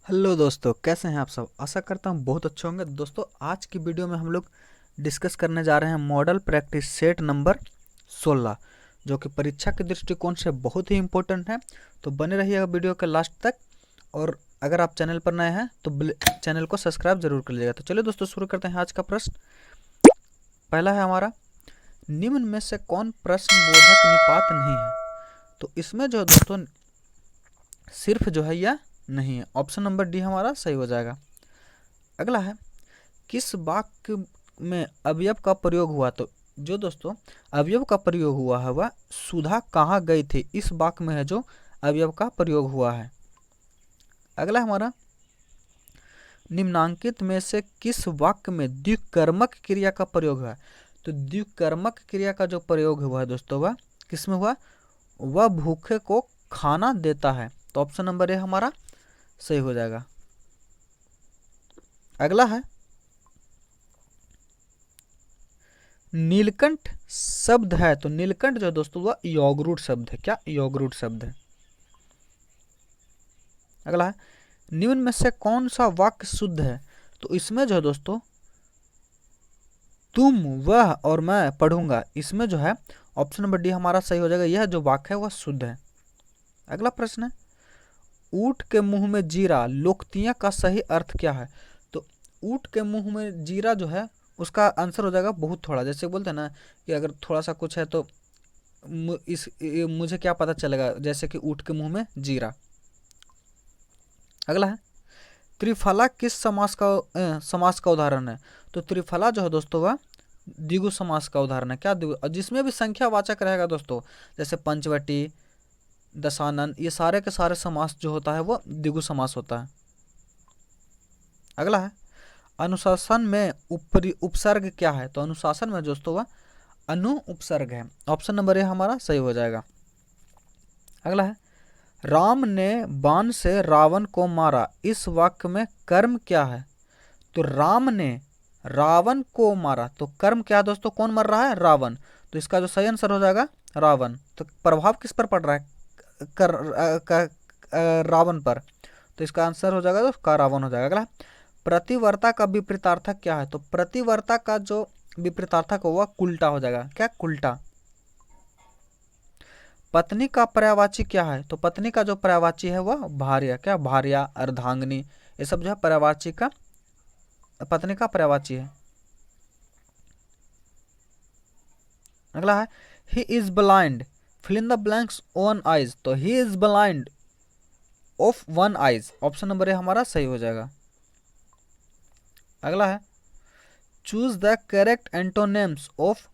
Hello दोस्तों, कैसे हैं आप सब। आशा करता हूँ बहुत अच्छे होंगे। दोस्तों, आज की वीडियो में हम लोग डिस्कस करने जा रहे हैं मॉडल प्रैक्टिस सेट नंबर 16, जो कि परीक्षा के दृष्टिकोण से बहुत ही इम्पोर्टेंट है। तो बने रहिएगा वीडियो के लास्ट तक। और अगर आप चैनल पर नए हैं तो चैनल को सब्सक्राइब जरूर कर लीजिएगा। तो चलिए दोस्तों, शुरू करते हैं आज का प्रश्न। पहला है हमारा, निम्न में से कौन प्रश्न बोधक निपात नहीं है। तो इसमें जो है दोस्तों, सिर्फ जो है यह नहीं है। ऑप्शन नंबर डी हमारा सही हो जाएगा। अगला है, किस वाक्य में अवयव का प्रयोग हुआ। तो जो दोस्तों अवयव का प्रयोग हुआ है वह सुधा कहाँ गई थी, इस वाक्य में है जो अवयव का प्रयोग हुआ है। अगला हमारा, निम्नांकित में से किस वाक्य में द्विकर्मक क्रिया का प्रयोग हुआ है। तो द्विकर्मक क्रिया का जो प्रयोग हुआ है दोस्तों, वह किस में हुआ, वह भूखे को खाना देता है। तो ऑप्शन नंबर ए हमारा सही हो जाएगा। अगला है, नीलकंठ शब्द है। तो नीलकंठ जो दोस्तों वह योगरूट शब्द है। क्या योगरूट शब्द है। अगला है, निम्न में से कौन सा वाक्य शुद्ध है। तो इसमें जो है दोस्तों, तुम वह और मैं पढ़ूंगा, इसमें जो है ऑप्शन नंबर डी हमारा सही हो जाएगा। यह जो वाक्य है वह शुद्ध है। अगला प्रश्न है, ऊंट के मुंह में जीरा लोकतियां का सही अर्थ क्या है। तो ऊंट के मुंह में जीरा जो है उसका आंसर हो जाएगा बहुत थोड़ा। जैसे बोलते हैं ना कि अगर थोड़ा सा कुछ है तो मुझे क्या पता चलेगा, जैसे कि ऊंट के मुंह में जीरा। अगला है, त्रिफला किस समास का उदाहरण है। तो त्रिफला जो है दोस्तों वह द्विगु समास का उदाहरण है। क्या द्विगु, जिसमें भी संख्यावाचक रहेगा दोस्तों, जैसे पंचवटी, दशानन, ये सारे के सारे समास जो होता है वो द्विगु समास होता है। अगला है, अनुशासन में उपसर्ग क्या है। तो अनुशासन में दोस्तों वह अनु उपसर्ग है। ऑप्शन नंबर ए हमारा सही हो जाएगा। अगला है, राम ने बाण से रावण को मारा, इस वाक्य में कर्म क्या है। तो राम ने रावण को मारा, तो कर्म क्या है दोस्तों, कौन मर रहा है, रावण। तो इसका जो सही आंसर हो जाएगा रावण। तो प्रभाव किस पर पड़ रहा है, रावण पर। तो इसका आंसर हो जाएगा तो का रावण हो जाएगा। अगला, प्रतिवर्ता का विपरीतार्थक क्या है। तो प्रतिवर्ता का जो विपरीतार्थक होगा उल्टा हो जाएगा। क्या उल्टा। पत्नी का पर्यायवाची क्या है। तो पत्नी का जो पर्यायवाची है वह भार्या। क्या भार्या, अर्धांगिनी, ये सब जो है पर्यायवाची का, पत्नी का पर्यायवाची है। अगला है, he is blind fill in the blanks one eyes. तो he is blind of one eyes. Option number A हमारा सही हो जाएगा। अगला है, choose the correct antonyms of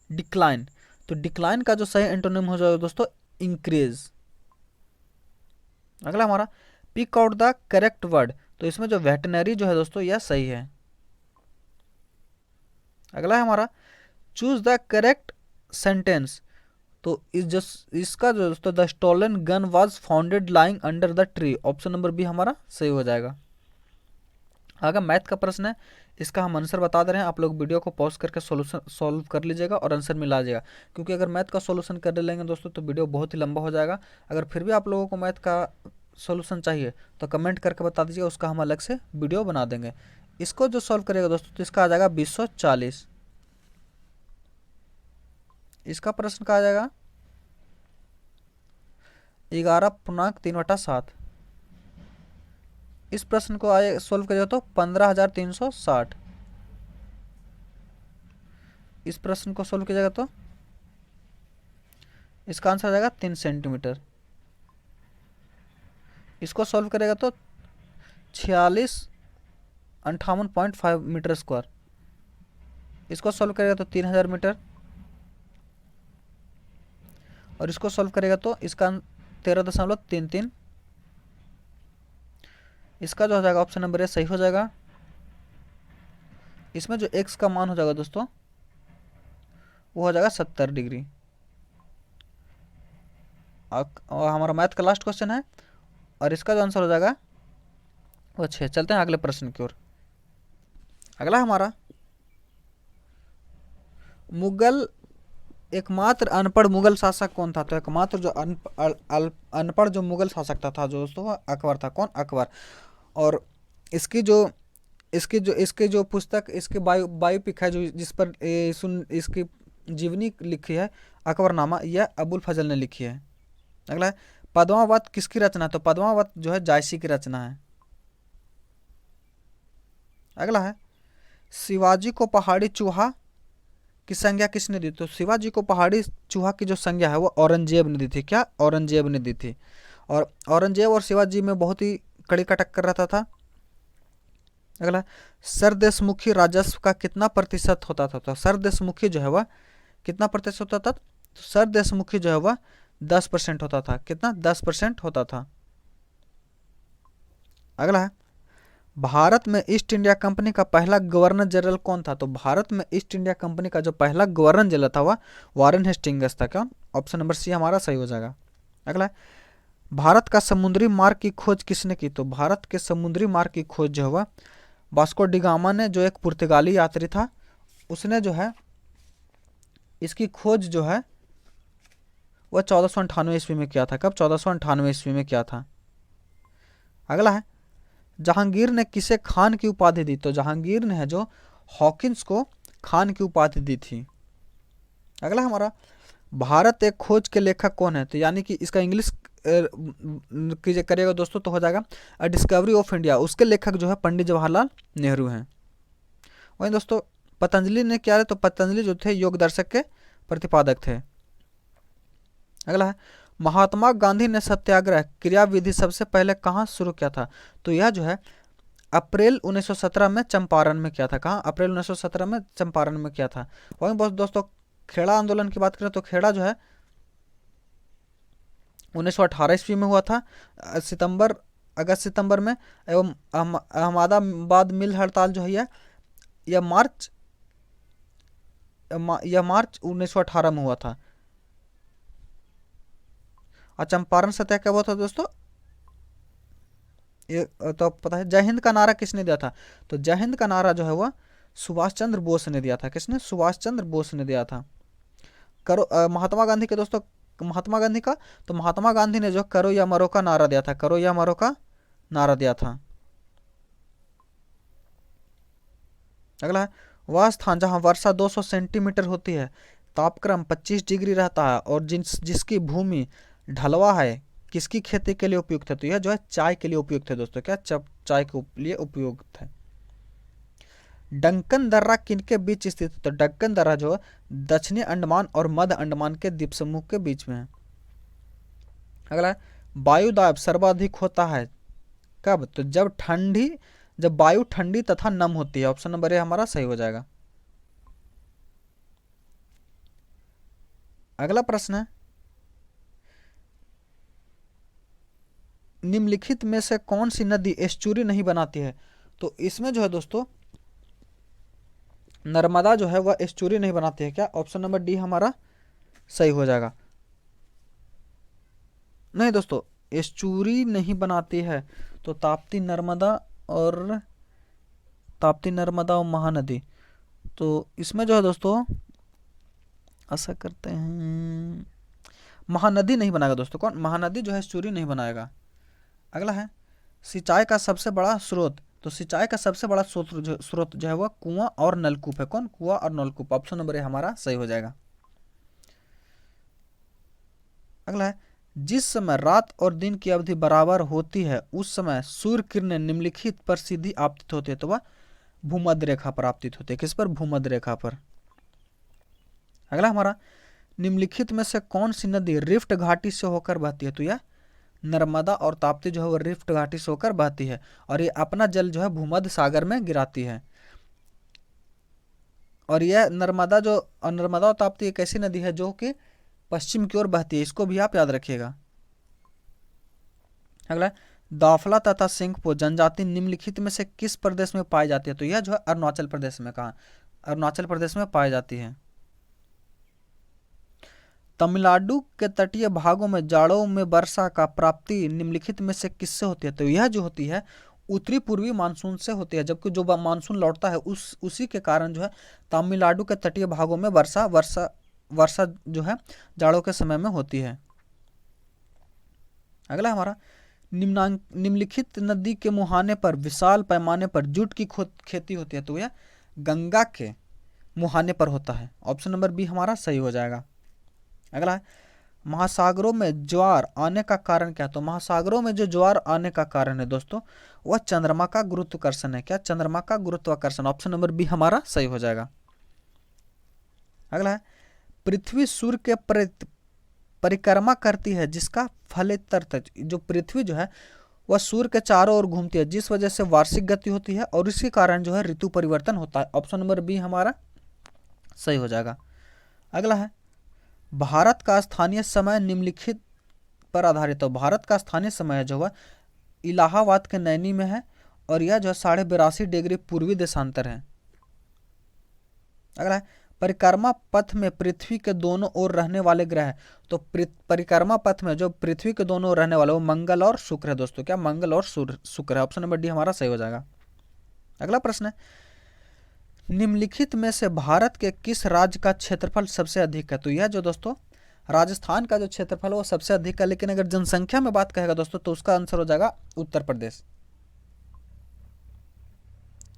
decline. तो डिक्लाइन का जो सही एंटोनिम हो जाएगा दोस्तों इंक्रीज। अगला हमारा, pick out the correct word. तो इसमें जो वेटनरी जो है दोस्तों यह सही है। अगला है हमारा, चूज द करेक्ट सेंटेंस। तो इसका जो दोस्तों, the stolen gun was founded lying under the tree. Option number B हमारा सही हो जाएगा। आगे मैथ का प्रश्न है, इसका हम आंसर बता दे रहे हैं। आप लोग वीडियो को पॉज करके सॉल्यूशन सॉल्व कर लीजिएगा और आंसर मिला लीजिएगा, क्योंकि अगर मैथ का सॉल्यूशन कर लेंगे दोस्तों तो वीडियो बहुत ही लंबा हो जाएगा। अगर फिर भी आप लोगों को मैथ का सॉल्यूशन चाहिए तो कमेंट करके बता दीजिएगा, उसका हम अलग से वीडियो बना देंगे। इसको जो सॉल्व करेगा दोस्तों तो इसका आ जाएगा 2040। इसका प्रश्न का आ जाएगा 11.3/7। इस प्रश्न को आए सोल्व करिएगा तो 15,360। इस प्रश्न को सोल्व कीजिएगा तो इसका आंसर आ जाएगा 3 सेंटीमीटर। इसको सॉल्व करेगा तो 4658.5 मीटर स्क्वायर। इसको सॉल्व करेगा तो 3000 मीटर। और इसको सॉल्व करेगा तो इसका 13.33। इसका जो हो जाएगा ऑप्शन नंबर ए सही हो जाएगा। इसमें जो x का मान हो जाएगा दोस्तों वो हो जाएगा 70 डिग्री। और हमारा मैथ का लास्ट क्वेश्चन है और इसका जो आंसर हो जाएगा वो 6। चलते हैं अगले प्रश्न की ओर। अगला हमारा, मुगल एकमात्र अनपढ़ मुगल शासक कौन था। तो एकमात्र जो अनपढ़ जो मुगल शासक था जो दोस्तों अकबर था। कौन, अकबर। और इसकी जो पुस्तक, इसकी बायोपिक है जो जिस पर इसकी जीवनी लिखी है, अकबरनामा, यह अबुल फजल ने लिखी है। अगला है पद्मावत किसकी रचना है? तो पद्मावत जो है जायसी की रचना है। अगला है शिवाजी को पहाड़ी चूहा की संज्ञा किसने दी? तो शिवाजी को पहाड़ी चूहा की जो संज्ञा है वो औरंगजेब ने दी थी। क्या? औरंगजेब ने दी थी। और औरंगजेब और शिवाजी में बहुत ही कड़ी का टक्कर रहता था। अगला सरदेशमुखी राजस्व का कितना प्रतिशत होता था? तो सरदेशमुखी जो है वह कितना प्रतिशत होता था? तो सरदेशमुखी जो है वह 10% होता था। कितना? 10% होता था। अगला है भारत में ईस्ट इंडिया कंपनी का पहला गवर्नर जनरल कौन था? तो भारत में ईस्ट इंडिया कंपनी का जो पहला गवर्नर जनरल था वह वारेन हेस्टिंग्स था। क्या? ऑप्शन नंबर सी हमारा सही हो जाएगा। अगला है भारत का समुद्री मार्ग की खोज किसने की? तो भारत के समुद्री मार्ग की खोज जो है वास्को डी गामा ने, जो एक पुर्तगाली यात्री था, उसने जो है इसकी खोज जो है वह 1498 ईस्वी में किया था। कब? 1498 ईस्वी में किया था। अगला है जहांगीर ने किसे खान की उपाधि दी? तो जहांगीर ने है जो हॉकिंस को खान की उपाधि दी थी। अगला हमारा भारत एक खोज के लेखक कौन है? तो यानी कि इसका इंग्लिश करिएगा दोस्तों तो हो जाएगा अ डिस्कवरी ऑफ इंडिया। उसके लेखक जो है पंडित जवाहरलाल नेहरू हैं। वहीं दोस्तों पतंजलि ने क्या है? तो पतंजलि जो थे योग दर्शक के प्रतिपादक थे। अगला है महात्मा गांधी ने सत्याग्रह क्रियाविधि सबसे पहले कहाँ शुरू किया था? तो यह जो है अप्रैल 1917 में चंपारण में किया था। कहाँ? अप्रैल 1917 में चंपारण में किया था। वहीं बहुत दोस्तों खेड़ा आंदोलन की बात करें तो खेड़ा जो है 1918 ईस्वी में हुआ था, अगस्त सितंबर में। एवं अहमदाबाद मिल हड़ताल जो है यह मार्च 1918 में हुआ था। और चंपारण सत्याग्रह क्या हुआ था दोस्तों? ये तो पता है। जय हिंद का नारा किसने दिया था? तो जय हिंद का नारा जो है वह सुभाष चंद्र बोस ने दिया था। किसने? सुभाष चंद्र बोस ने दिया था। महात्मा गांधी के दोस्तों, महात्मा गांधी का, तो महात्मा गांधी ने जो करो या मरो का नारा दिया था, करो या मरो का नारा दिया था। अगला है वह स्थान जहां वर्षा 200 सेंटीमीटर होती है, तापक्रम 25 डिग्री रहता है और जिसकी भूमि ढलवा है, किसकी खेती के लिए उपयुक्त है? तो यह जो है चाय के लिए उपयुक्त है दोस्तों। क्या? चाय के लिए उपयुक्त है। डंकन दर्रा किनके बीच स्थित है? तो डंकन दर्रा जो दक्षिणी अंडमान और मध्य अंडमान के द्वीप समूह के बीच में है। अगला वायुदाब सर्वाधिक होता है कब? तो जब वायु ठंडी तथा नम होती है। ऑप्शन नंबर ए हमारा सही हो जाएगा। अगला प्रश्न है निम्नलिखित में से कौन सी नदी एस्चुरी नहीं बनाती है? तो इसमें जो है दोस्तों नर्मदा जो है वह एस्चुरी नहीं बनाती है। क्या? ऑप्शन नंबर डी हमारा सही हो जाएगा। नहीं दोस्तों, एस्चुरी नहीं बनाती है तो ताप्ती नर्मदा और महानदी। तो इसमें जो है दोस्तों ऐसा करते हैं, महानदी नहीं बनाएगा दोस्तों। कौन? महानदी जो है एस्चुरी नहीं बनाएगा। अगला है सिंचाई का सबसे बड़ा स्रोत। तो सिंचाई का सबसे बड़ा स्रोत जो है वह कुआं और नलकूप है। कौन? कुआं और नलकूप। ऑप्शन नंबर ए हमारा सही हो जाएगा। अगला है जिस समय रात और दिन की अवधि बराबर होती है उस समय सूर्य किरणें निम्नलिखित पर सीधी आपतित होती है। तो वह भूमध्य रेखा पर आपतित होती है। किस पर? भूमध्य रेखा पर। अगला हमारा निम्नलिखित में से कौन सी नदी रिफ्ट घाटी से होकर बहती है? तो यह नर्मदा और ताप्ती जो है वो रिफ्ट घाटी से होकर बहती है और ये अपना जल जो है भूमध्य सागर में गिराती है। और यह नर्मदा और ताप्ती एक ऐसी नदी है जो कि पश्चिम की ओर बहती है। इसको भी आप याद रखिएगा। अगला दाफला तथा सिंगपो जनजाति निम्नलिखित में से किस प्रदेश में पाई जाती है? तो यह जो है अरुणाचल प्रदेश में। कहा? अरुणाचल प्रदेश में पाई जाती है। तमिलनाडु के तटीय भागों में जाड़ों में वर्षा का प्राप्ति निम्नलिखित में से किससे होती है? तो यह जो होती है उत्तरी पूर्वी मानसून से होती है। जबकि जो मानसून लौटता है उसी के कारण जो है तमिलनाडु के तटीय भागों में वर्षा जो है जाड़ों के समय में होती है। अगला हमारा निम्नलिखित नदी के मुहाने पर विशाल पैमाने पर जूट की खेती होती है, तो यह गंगा के मुहाने पर होता है। ऑप्शन नंबर बी हमारा सही हो जाएगा। अगला है, महासागरों में ज्वार आने का कारण क्या है? तो महासागरों में जो ज्वार आने का कारण है दोस्तों, वह चंद्रमा का गुरुत्वाकर्षण है। क्या? चंद्रमा का गुरुत्वाकर्षण। ऑप्शन नंबर बी हमारा सही हो जाएगा। अगला है, पृथ्वी सूर्य के परिक्रमा करती है जिसका फलित, जो पृथ्वी जो है वह सूर्य के चारों ओर घूमती है, जिस वजह से वार्षिक गति होती है और इसी कारण जो है ऋतु परिवर्तन होता है। ऑप्शन नंबर बी हमारा सही हो जाएगा। अगला है, भारत का स्थानीय समय निम्नलिखित पर आधारित है। भारत का स्थानीय समय जो है इलाहाबाद के नैनी में है और यह जो है 82.5 डिग्री पूर्वी देशांतर है। अगला है, परिक्रमा पथ में पृथ्वी के दोनों ओर रहने वाले ग्रह है। तो परिक्रमा पथ में जो पृथ्वी के दोनों ओर रहने वाले वो मंगल और शुक्र है दोस्तों। क्या? मंगल और शुक्र है। ऑप्शन नंबर डी हमारा सही हो जाएगा। अगला प्रश्न है, निम्नलिखित में से भारत के किस राज्य का क्षेत्रफल सबसे अधिक है? तो यह जो दोस्तों राजस्थान का जो क्षेत्रफल है वो सबसे अधिक है, लेकिन अगर जनसंख्या में बात कहेगा दोस्तों तो उसका आंसर हो जाएगा उत्तर प्रदेश।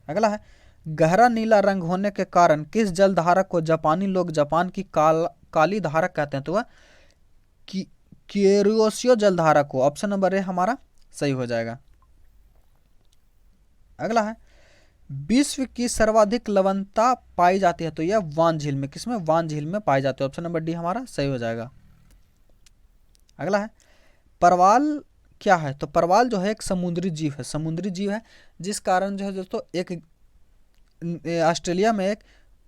अगला है, गहरा नीला रंग होने के कारण किस जल धारा को जापानी लोग जापान की काली धारा कहते हैं? तो वह क्यूरोसियो जल धारा को। ऑप्शन नंबर ए हमारा सही हो जाएगा। अगला है, विश्व की सर्वाधिक लवणता पाई जाती है। तो यह वान झील में। किसमें? वान झील में पाई जाती है। ऑप्शन नंबर डी हमारा सही हो जाएगा। अगला है, परवाल क्या है? तो परवाल जो है एक समुद्री जीव है। समुद्री जीव है जिस कारण जो है दोस्तों एक ऑस्ट्रेलिया में एक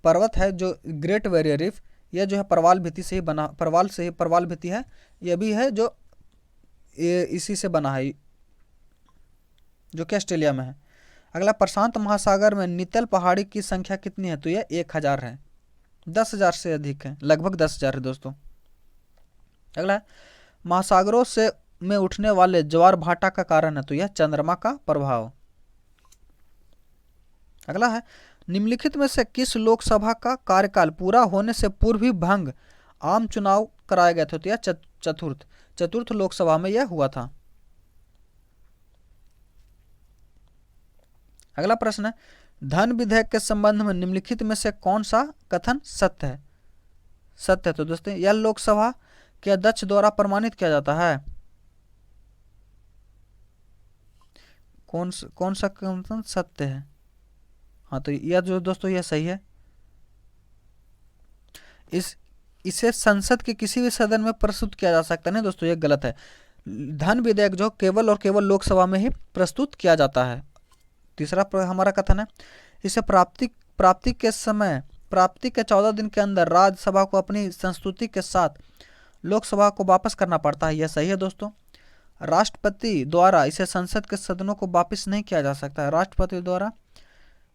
पर्वत है जो ग्रेट बैरियर रीफ, यह जो है परवाल भित्ति से ही बना, परवाल भित्ति है, यह भी है जो इसी से बना है, जो कि ऑस्ट्रेलिया में है। अगला, प्रशांत महासागर में नितल पहाड़ी की संख्या कितनी है? तो यह 1000 है। 10,000 से अधिक है, लगभग 10,000 है दोस्तों। अगला, महासागरों से में उठने वाले ज्वार भाटा का कारण है? तो यह चंद्रमा का प्रभाव। अगला है, निम्नलिखित में से किस लोकसभा का कार्यकाल पूरा होने से पूर्व ही भंग आम चुनाव कराए गए थे? तो यह चतुर्थ लोकसभा में यह हुआ था। अगला प्रश्न है, धन विधेयक के संबंध में निम्नलिखित में से कौन सा कथन सत्य है? तो दोस्तों यह लोकसभा के अध्यक्ष द्वारा प्रमाणित किया जाता है। कौन सा कथन सत्य है? हाँ, तो यह जो दोस्तों यह सही है। इसे संसद के किसी भी सदन में प्रस्तुत किया जा सकता नहीं दोस्तों, यह गलत है। धन विधेयक जो केवल और केवल लोकसभा में ही प्रस्तुत किया जाता है। तीसरा हमारा कथन है, इसे प्राप्ति के 14 दिन के अंदर राज्यसभा को अपनी संस्तुति के साथ लोकसभा को वापस करना पड़ता है। यह सही है दोस्तों। राष्ट्रपति द्वारा इसे संसद के सदनों को वापस नहीं किया जा सकता है। राष्ट्रपति द्वारा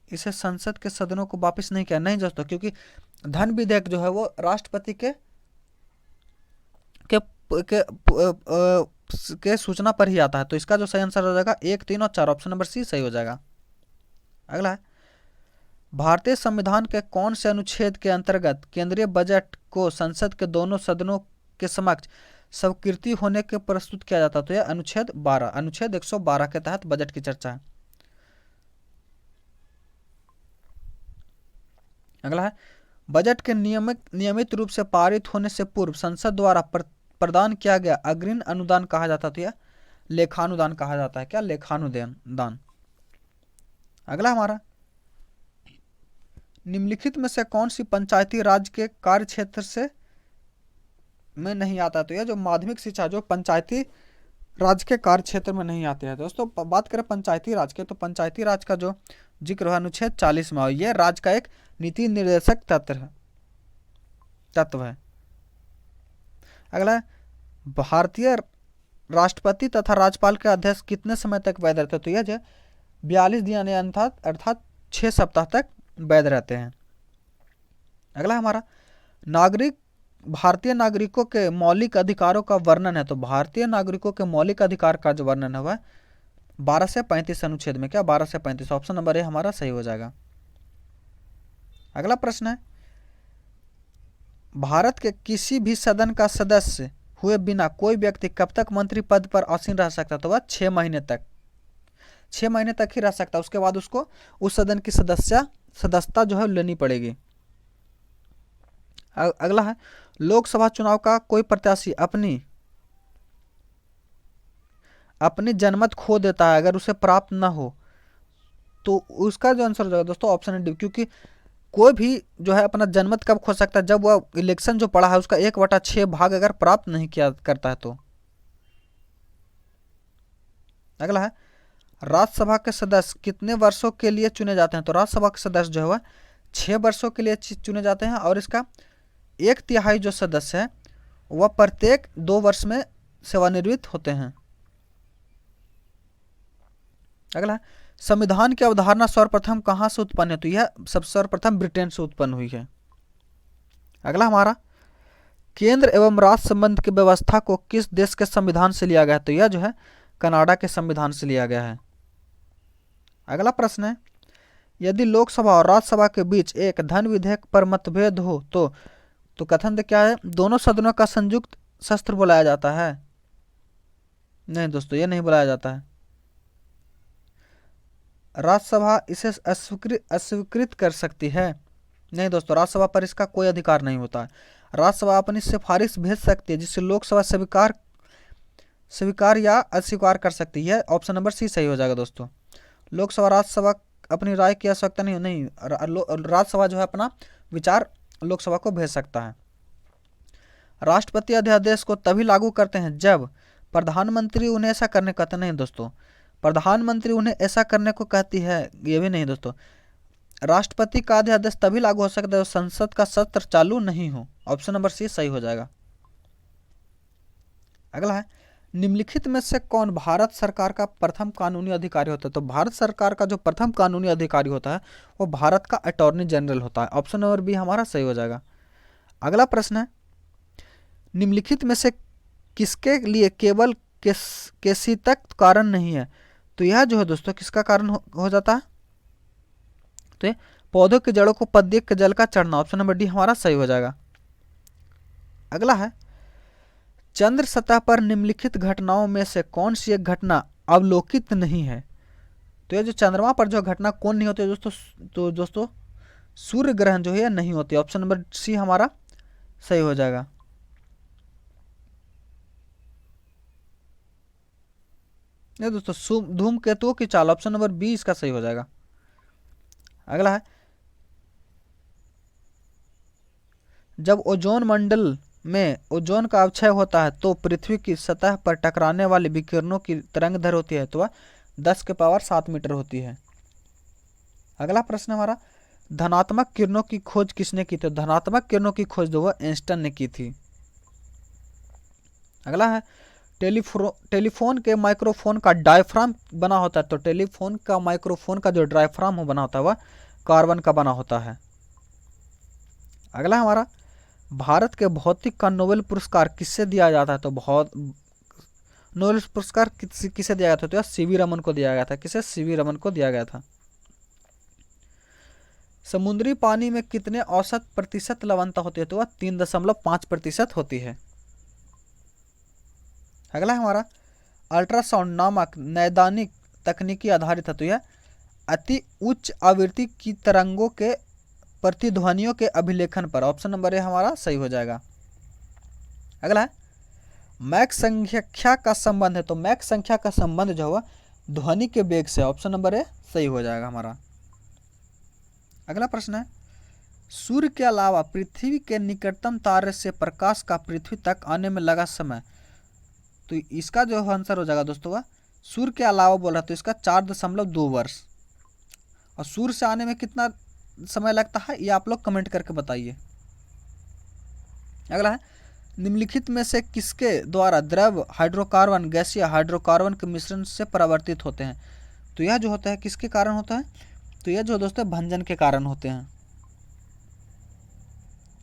इसे संसद के सदनों को वापस नहीं किया नहीं दोस्तों, क्योंकि धन विधेयक जो है वो राष्ट्रपति के सूचना पर ही आता है। तो इसका जो सही आंसर हो जाएगा 1, 3 और 4। ऑप्शन नंबर सी सही हो जाएगा। अगला है, भारतीय संविधान के कौन से अनुच्छेद के अंतर्गत केंद्रीय बजट को संसद के दोनों सदनों के समक्ष स्वीकृति होने के प्रस्तुत किया जाता है? तो यह अनुच्छेद 12, अनुच्छेद 112 के तहत बजट की चर्चा है। अगला है, बजट के नियमित रूप से पारित होने से पूर्व संसद द्वारा प्रदान किया गया अग्रिम अनुदान कहा जाता है? तो यह लेखानुदान कहा जाता है। क्या? लेखानुदान। अगला हमारा, निम्नलिखित में से कौन सी पंचायती राज के कार्य क्षेत्र से में नहीं आता? तो यह जो माध्यमिक शिक्षा जो पंचायती राज के कार्य क्षेत्र में नहीं आते हैं दोस्तों। बात करें पंचायती राज के, तो पंचायती राज का जो जिक्र है अनुच्छेद 40 में, यह राज्य का एक नीति निर्देशक तत्व है। अगला, भारतीय राष्ट्रपति तथा राज्यपाल के अध्यक्ष कितने समय तक वैध रहते हैं? तो यह जो 42 दिन अर्थात 6 सप्ताह तक वैध रहते हैं। अगला हमारा, भारतीय नागरिकों के मौलिक अधिकारों का वर्णन है। तो भारतीय नागरिकों के मौलिक अधिकार का जो वर्णन है वह 12 से 35 अनुच्छेद में। क्या? 12 से 35। ऑप्शन नंबर ए हमारा सही हो जाएगा। अगला प्रश्न है, भारत के किसी भी सदन का सदस्य हुए बिना कोई व्यक्ति कब तक मंत्री पद पर आसीन रह सकता, तो वह 6 महीने तक, 6 महीने तक ही रह सकता। उसके बाद उसको उस सदन की सदस्यता जो है लेनी पड़ेगी। अगला है, लोकसभा चुनाव का कोई प्रत्याशी अपनी जनमत खो देता है अगर उसे प्राप्त न हो, तो उसका जो आंसर हो जाएगा दोस्तों ऑप्शन है डी, क्योंकि कोई भी जो है अपना जनमत कब खो सकता है, जब वह इलेक्शन जो पड़ा है उसका 1/6 भाग अगर प्राप्त नहीं किया करता है तो। अगला है, राज्यसभा के सदस्य कितने वर्षों के लिए चुने जाते हैं, तो राज्यसभा के सदस्य जो है 6 वर्षों के लिए चुने जाते हैं, और इसका 1/3 जो सदस्य है वह प्रत्येक 2 वर्ष में सेवानिवृत्त होते हैं। अगला, संविधान की अवधारणा सर्वप्रथम कहाँ से उत्पन्न है, तो यह सब सर्वप्रथम ब्रिटेन से उत्पन्न हुई है। अगला हमारा, केंद्र एवं राज्य संबंध की व्यवस्था को किस देश के संविधान से लिया गया है, तो यह जो है कनाडा के संविधान से लिया गया है। अगला प्रश्न है, यदि लोकसभा और राज्यसभा के बीच एक धन विधेयक पर मतभेद हो तो कथन क्या है, दोनों सदनों का संयुक्त सत्र बुलाया जाता है। नहीं दोस्तों, यह नहीं बुलाया जाता है। राज्यसभा इसे अस्वीकृत कर सकती है। नहीं दोस्तों, राज्यसभा पर इसका कोई अधिकार नहीं होता है। राज्यसभा अपनी सिफारिश भेज सकती है जिससे लोकसभा स्वीकार या अस्वीकार कर सकती है। ऑप्शन नंबर सी सही हो जाएगा दोस्तों। लोकसभा राज्यसभा अपनी राय की आवश्यकता नहीं, राज्यसभा जो है अपना विचार लोकसभा को भेज सकता है। राष्ट्रपति अध्यादेश को तभी लागू करते हैं जब प्रधानमंत्री उन्हें ऐसा करने कहते नहीं दोस्तों, प्रधानमंत्री उन्हें ऐसा करने को कहती है, ये भी नहीं दोस्तों। राष्ट्रपति का अध्यादेश तभी लागू हो सकता है जब संसद का सत्र चालू नहीं हो। ऑप्शन नंबर सी सही हो जाएगा। अगला है, निम्नलिखित में से कौन भारत सरकार का प्रथम कानूनी अधिकारी होता है, तो भारत सरकार का जो प्रथम कानूनी अधिकारी होता है वो भारत का अटॉर्नी जनरल होता है। ऑप्शन नंबर बी हमारा सही हो जाएगा। अगला प्रश्न है, निम्नलिखित में से किसके लिए केवल केसी तक कारण नहीं है, तो यह जो है दोस्तों किसका कारण हो जाता है, तो ये पौधों की जड़ों को पद्यक जल का चढ़ना। ऑप्शन नंबर डी हमारा सही हो जाएगा। अगला है, चंद्र सतह पर निम्नलिखित घटनाओं में से कौन सी एक घटना अवलोकित नहीं है, तो ये जो चंद्रमा पर जो घटना कौन नहीं होती दोस्तों, तो दोस्तों सूर्य ग्रहण जो है नहीं होती। ऑप्शन नंबर सी हमारा सही हो जाएगा। ये दोस्तों धूमकेतुओं की चाल, ऑप्शन नंबर बी इसका सही हो जाएगा। अगला है, जब ओजोन मंडल में ओजोन का अवक्षय होता है तो पृथ्वी की सतह पर टकराने वाली विकिरणों की तरंग दैर्घ्य होती है, तो वह 10 के पावर 7 मीटर होती है। अगला प्रश्न हमारा, धनात्मक किरणों की खोज किसने की थी, तो धनात्मक किरणों की खोज जो वह आइंस्टाइन ने की थी। अगला है, टेलीफोन के माइक्रोफोन का डायफ्राम बना होता है, तो टेलीफोन का माइक्रोफोन का जो डायफ्राम बना होता है वह कार्बन का बना होता है। अगला हमारा, भारत के भौतिक का नोबेल पुरस्कार किससे दिया जाता है, तो नोबेल पुरस्कार किसे दिया गया था, तो सीवी रमन को दिया गया था। किसे? सीवी रमन को दिया गया था। समुद्री पानी में कितने औसत प्रतिशत लवणता होती है, तो वह 3.5% होती है। अगला हमारा, अल्ट्रासाउंड नामक नैदानिक तकनीकी आधारित है, तो यह अति उच्च आवृत्ति की तरंगों के प्रतिध्वनियों के अभिलेखन पर। ऑप्शन नंबर ए हमारा सही हो जाएगा। अगला है, मैक संख्या का संबंध है, तो मैक संख्या का संबंध जो हुआ ध्वनि के वेग से। ऑप्शन नंबर ए सही हो जाएगा हमारा। अगला प्रश्न है, सूर्य के अलावा पृथ्वी के निकटतम तारे से प्रकाश का पृथ्वी तक आने में लगा समय, तो इसका जो आंसर हो जाएगा दोस्तों वह सूर्य के अलावा बोल रहा, तो इसका 4.2 वर्ष। और सूर्य से आने में कितना समय लगता है ये आप लोग कमेंट करके बताइए। अगला है, निम्नलिखित में से किसके द्वारा द्रव हाइड्रोकार्बन गैसीय हाइड्रोकार्बन के मिश्रण से परावर्तित होते हैं, तो यह जो होता है किसके कारण होता है, तो यह जो दोस्तों भंजन के कारण होते हैं।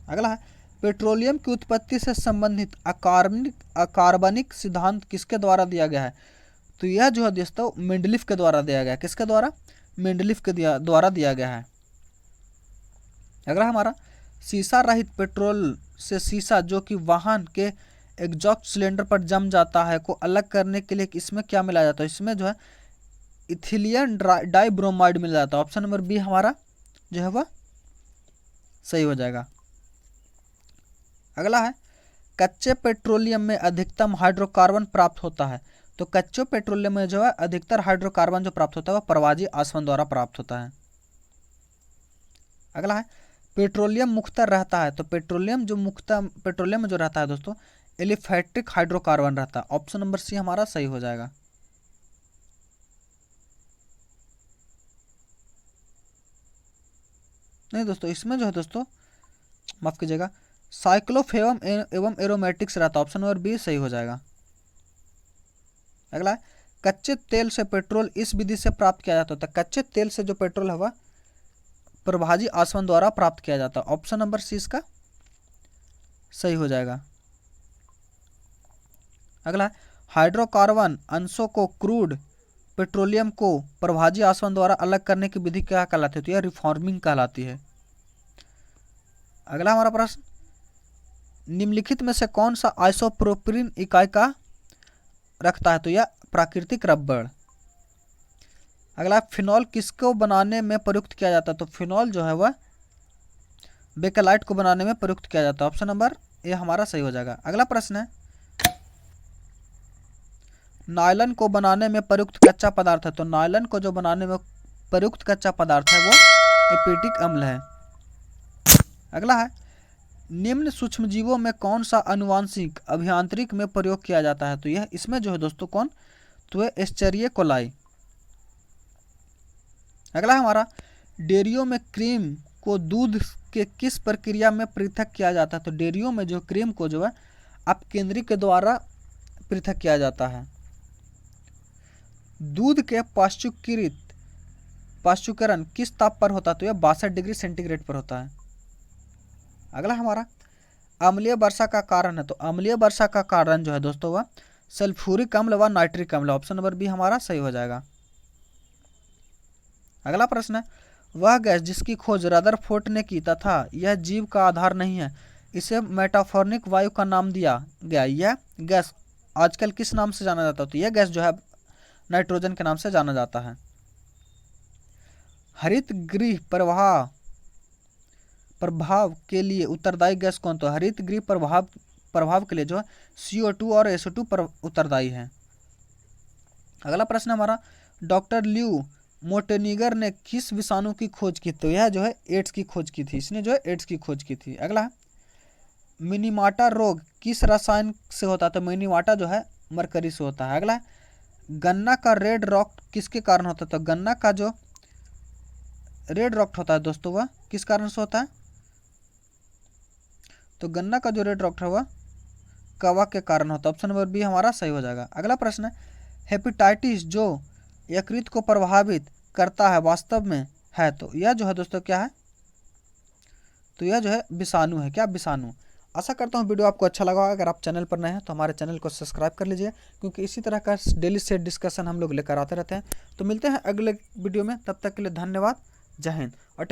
अगला है, पेट्रोलियम की उत्पत्ति से संबंधित अकार्बनिक सिद्धांत किसके द्वारा दिया गया है, तो यह जो है दोस्तों मेंडलीफ के द्वारा दिया गया है। किसके द्वारा? मेंडलीफ के द्वारा दिया गया है। अगला हमारा, शीशा रहित पेट्रोल से शीशा जो कि वाहन के एग्जॉस्ट सिलेंडर पर जम जाता है को अलग करने के लिए इसमें क्या मिलाया जाता है, इसमें जो है इथिलीन डाइब्रोमाइड मिल जाता है। ऑप्शन नंबर बी हमारा जो है वह सही हो जाएगा। अगला है कच्चे पेट्रोलियम में अधिकतम हाइड्रोकार्बन प्राप्त होता है। तो कच्चे पेट्रोलियम में जो है अधिकतर हाइड्रोकार्बन जो प्राप्त होता है वह प्रवाजी आसवन द्वारा प्राप्त होता है। अगला है पेट्रोलियम मुख्तर रहता है। तो पेट्रोलियम में जो रहता है दोस्तों एलिफैटिक हाइड्रोकार्बन रहता है। ऑप्शन नंबर सी हमारा सही हो जाएगा। नहीं दोस्तों, इसमें जो है दोस्तों माफ कीजिएगा साइक्लोफेम एवं एरोमेटिक्स रहता है। ऑप्शन नंबर बी सही हो जाएगा। अगला है कच्चे तेल से पेट्रोल इस विधि से प्राप्त किया जाता है। कच्चे तेल से जो पेट्रोल है वह प्रभाजी आसवन द्वारा प्राप्त किया जाता है। ऑप्शन नंबर सी इसका सही हो जाएगा। अगला है हाइड्रोकार्बन अंशों को क्रूड पेट्रोलियम को प्रभाजी आसवन द्वारा अलग करने की विधि क्या कहलाती है, तो यह रिफॉर्मिंग कहलाती है। अगला हमारा प्रश्न निम्नलिखित में से कौन सा आइसोप्रोपिलीन इकाई का रखता है, तो यह प्राकृतिक रबड़। अगला फिनॉल किसको बनाने में प्रयुक्त किया जाता है, तो फिनॉल जो है वह बेकेलाइट को बनाने में प्रयुक्त किया जाता है। ऑप्शन नंबर ए हमारा सही हो जाएगा। अगला प्रश्न है नायलन को बनाने में प्रयुक्त कच्चा पदार्थ है। तो नायलन को जो बनाने में प्रयुक्त कच्चा पदार्थ है वो एपिटिक अम्ल है। अगला है निम्न सूक्ष्मजीवों में कौन सा आनुवांशिक अभियांत्रिक में प्रयोग किया जाता है, तो यह इसमें जो है दोस्तों कौन, तो यह एस्चेरिया कोलाई। अगला है हमारा डेयरियों में क्रीम को दूध के किस प्रक्रिया में पृथक किया जाता है। तो डेयरियों में जो क्रीम को जो है अपकेंद्री के द्वारा पृथक किया जाता है। दूध के पाश्चुकरण किस ताप पर होता है, तो यह 62 डिग्री सेंटीग्रेड पर होता है। अगला हमारा अम्लीय वर्षा का कारण है। तो अम्लीय वर्षा का कारण जो है दोस्तों वह सल्फ्यूरिक अम्ल व नाइट्रिक अम्ल। ऑप्शन नंबर बी हमारा सही हो जाएगा। अगला प्रश्न है वह गैस जिसकी खोज रदरफोर्ड ने की तथा यह जीव का आधार नहीं है, इसे मेटाफोर्निक वायु का नाम दिया गया। यह गैस आजकल किस नाम से जाना जाता है, तो यह गैस जो है नाइट्रोजन के नाम से जाना जाता है। हरित गृह प्रभाव के लिए उत्तरदायी गैस कौन, तो हरित गृह प्रभाव के लिए जो है CO2 और SO2 पर उत्तरदायी है। अगला प्रश्न हमारा डॉक्टर ल्यू मोटेनिगर ने किस विषाणु की खोज की, तो यह जो है एड्स की खोज की थी। इसने जो है एड्स की खोज की थी। अगला है मिनीमाटा रोग किस रसायन से होता है, तो मिनीमाटा जो है मरकरी से होता है। अगला है गन्ना का रेड रॉट किसके कारण होता है, तो गन्ना का जो रेड रॉट होता है दोस्तों वह किस कारण से होता है, तो गन्ना का जो रेड रॉट है वह कवक के कारण होता है। ऑप्शन नंबर बी हमारा सही हो जाएगा। अगला प्रश्न है हेपेटाइटिस जो यकृत को प्रभावित करता है वास्तव में है, तो यह जो है दोस्तों क्या है, तो यह जो है विषाणु है। क्या विषाणु। आशा करता हूँ वीडियो आपको अच्छा लगा होगा। अगर आप चैनल पर नए हैं तो हमारे चैनल को सब्सक्राइब कर लीजिए, क्योंकि इसी तरह का डेली सेट डिस्कशन हम लोग लेकर आते रहते हैं। तो मिलते हैं अगले वीडियो में, तब तक के लिए धन्यवाद। जय हिंद। और